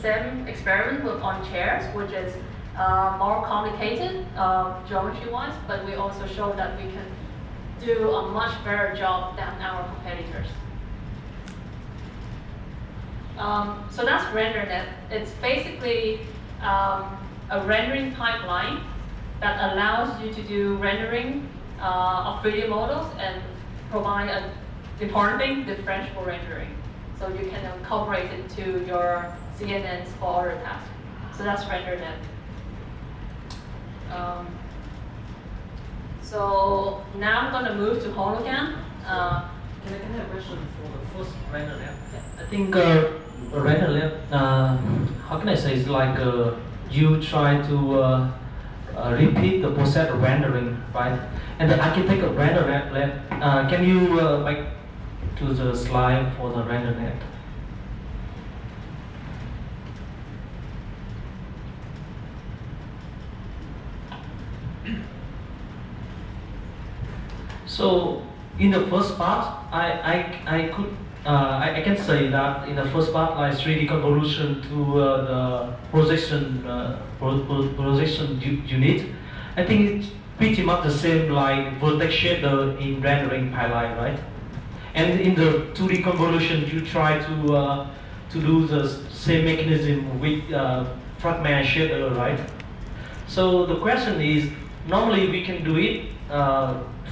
Same experiment on chairs, which is more complicated geometry-wise, but we also show that we can do a much better job than our competitors. So that's RenderNet. It's basically a rendering pipeline that allows you to do rendering of 3D models and provide a important thing, differentiable rendering. So you can incorporate it to your CNNs for other tasks. So that's RenderNet. So now I'm going to move to HoloGAN. Can I have a question for the first RenderNet? Yeah. I think RenderNet, how can I say, it's like you try to repeat the process of rendering, right? And the architect of RenderNet, can you make to the slide for the RenderNet? So in the first part, I can say that in the first part, like 3D convolution to the projection unit, I think it's pretty much the same like vertex shader in rendering pipeline, right? And in the 2D convolution, you try to do the same mechanism with fragment shader, right? So the question is, normally we can do it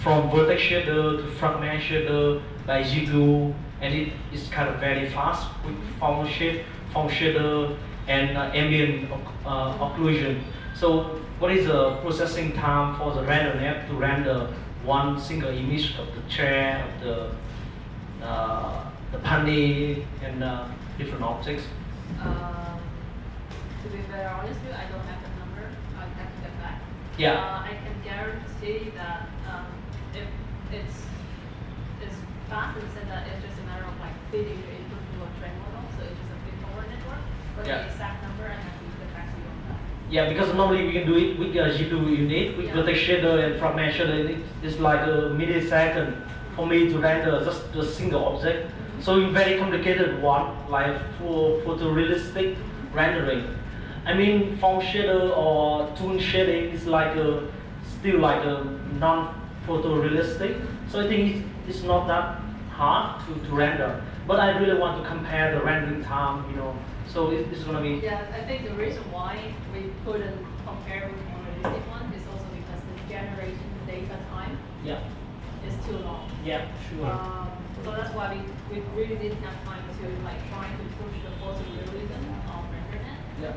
from vertex shader to fragment shader by G2, and it is kind of very fast with form shader and ambient occlusion. So what is the processing time for the RenderNet to render one single image of the chair, of the panel, and different objects? To be very honest with you, I don't have the number. I have to get back. Yeah. I can guarantee that if it's fast in the sense that it's just a matter of like feeding your input to a train model, so it's just a feed-forward network. But Yeah. the exact number, I have to get back to you on that. Yeah, because normally we can do it with G2 unit, with vertex shader and fragment shader. It's like a millisecond for me to render just a single object. So it's very complicated one, like for photorealistic rendering. I mean, form shader or toon shading is like still like a non-photorealistic. So I think it's not that hard to render. But I really want to compare the rendering time, you know. So it's going to be. Yeah, I think the reason why we couldn't compare with the realistic one is also because the generation data time is too long. Yeah, sure. So that's why we really didn't have time to like try to push the photorealism of RenderNet. Yeah.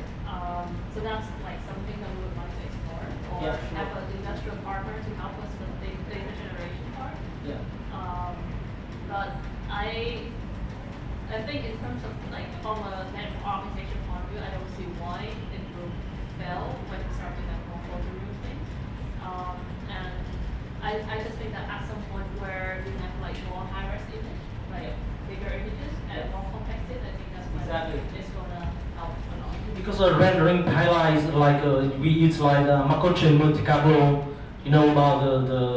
So that's like something that we would like to explore, or Yeah, sure. have an industrial partner to help us with the data generation part. Yeah. But I think in terms of like from a network architecture point of view, I don't see why it will fail when we start to have more photorealism things. And I just think that at some point where you have like more high-res image, like bigger images and more complexity, I think that's when it's gonna help a lot. Because a rendering pipeline is like we use like Markov chain multi-cable, you know about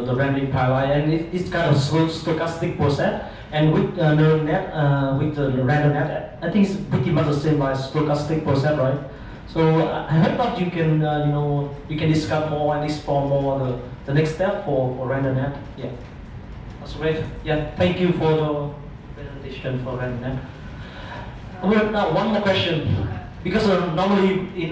the rendering pipeline, and it's kind of stochastic process. And with RenderNet, with the RenderNet, I think it's pretty much the same like stochastic process, right? So I hope that you can you can discuss more and explore more the next step for RenderNet. Yeah, that's great. Yeah, thank you for the presentation for RenderNet. We have now one more question. Because normally in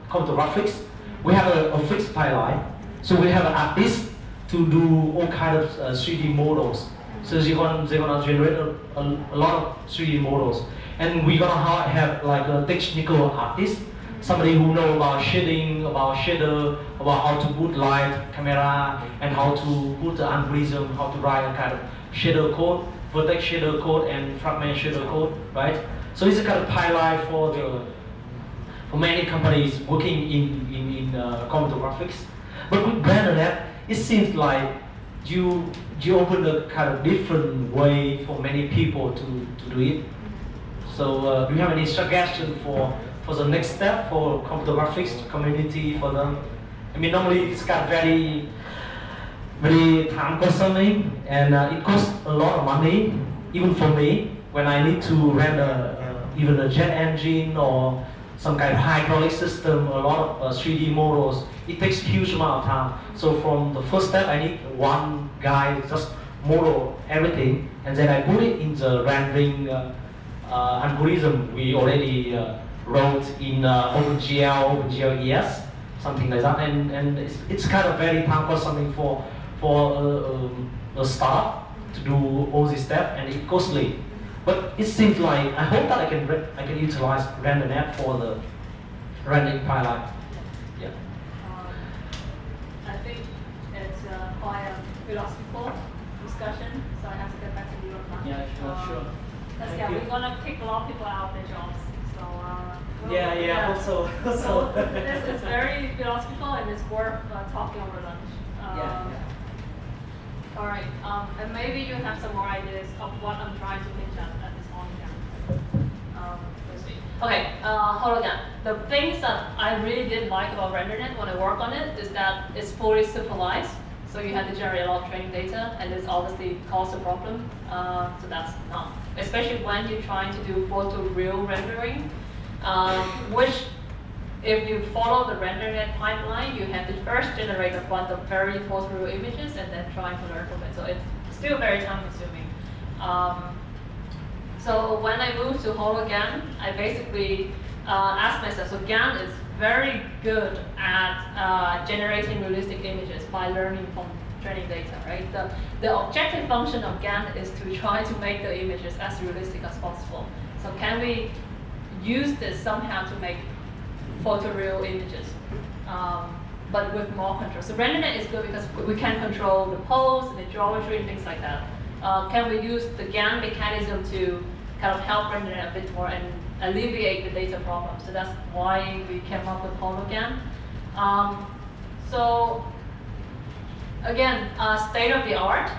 computer graphics, we have a fixed pipeline. So we have an artist to do all kinds of 3D models. So they're gonna generate a lot of 3D models. And we're gonna have like a technical artist, somebody who know about shading, about shader, about how to put light, camera, and how to put the algorithm, how to write a kind of shader code, vertex shader code, and fragment shader code, right? So it's a kind of pipeline for many companies working in computer graphics. But with RenderNet, it seems like you open a kind of different way for many people to do it. So do you have any suggestion for the next step for computer graphics community for them? I mean, normally it's got very time consuming, and it costs a lot of money, even for me, when I need to render even a jet engine or some kind of hydraulic system, a lot of 3D models. It takes huge amount of time. So from the first step, I need one guy just model everything, and then I put it in the rendering algorithm we already wrote in OpenGL ES, something like that. And it's kind of very time consuming for a startup to do all this step, and it's costly. But it seems like I hope that I can utilize RenderNet for the rendering pipeline. Yeah. I think it's quite a philosophical discussion, so I have to get back to you on that. Yeah, sure. Because yeah, we're gonna kick a lot of people out of their jobs. So Yeah. Also. So this is very philosophical and it's worth talking over lunch. Yeah. All right, and maybe you have some more ideas of what I'm trying to pitch at this HoloGAN. Let's see. Okay, HoloGAN. The things that I really didn't like about RenderNet when I work on it is that it's fully supervised. So you have to generate a lot of training data, and this obviously causes a problem. So that's not, especially when you're trying to do photoreal rendering, which if you follow the RenderNet pipeline, you have to first generate a bunch of very photoreal images and then try to learn from it. So it's still very time consuming. So when I moved to HoloGAN, I basically asked myself, so GAN is very good at generating realistic images by learning from training data, right? The objective function of GAN is to try to make the images as realistic as possible. So can we use this somehow to make photoreal images, but with more control? So RenderNet is good because we can control the pose, the geometry, and things like that. Can we use the GAN mechanism to kind of help RenderNet a bit more and alleviate the data problem? So that's why we came up with HoloGAN. So again, state of the art.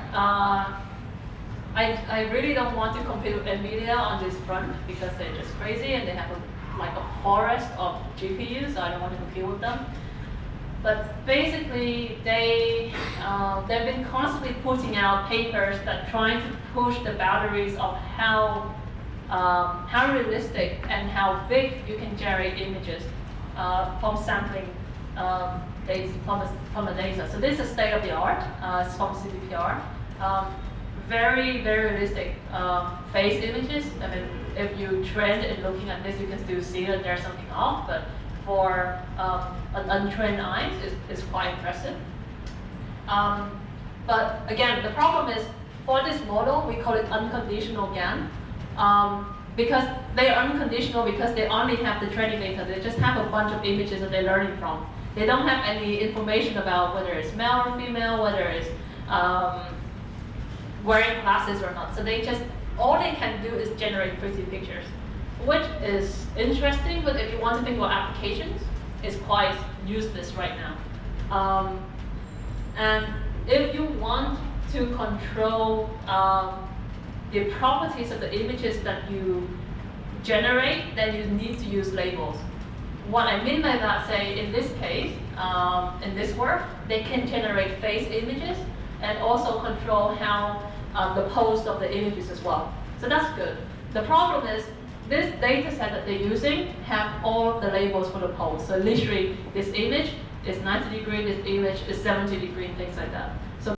I really don't want to compete with NVIDIA on this front because they're just crazy and they have like a forest of GPUs, so I don't want to compete with them. But basically, they've been constantly putting out papers that trying to push the boundaries of how realistic and how big you can generate images from sampling data from the data. So this is state of the art. It's from CVPR. Very, very realistic face images. I mean, if you train in looking at this, you can still see that there's something off, but for an untrained eyes, it's quite impressive. But again, the problem is, for this model, we call it unconditional GAN, because they're unconditional because they only have the training data. They just have a bunch of images that they're learning from. They don't have any information about whether it's male or female, whether it's wearing glasses or not. So they just, all they can do is generate pretty pictures, which is interesting, but if you want to think about applications, it's quite useless right now. And if you want to control the properties of the images that you generate, then you need to use labels. What I mean by that, say in this case, in this work, they can generate face images and also control how the pose of the images as well. So that's good. The problem is this data set that they're using have all the labels for the pose. So literally, this image is 90 degree, this image is 70 degree, and things like that.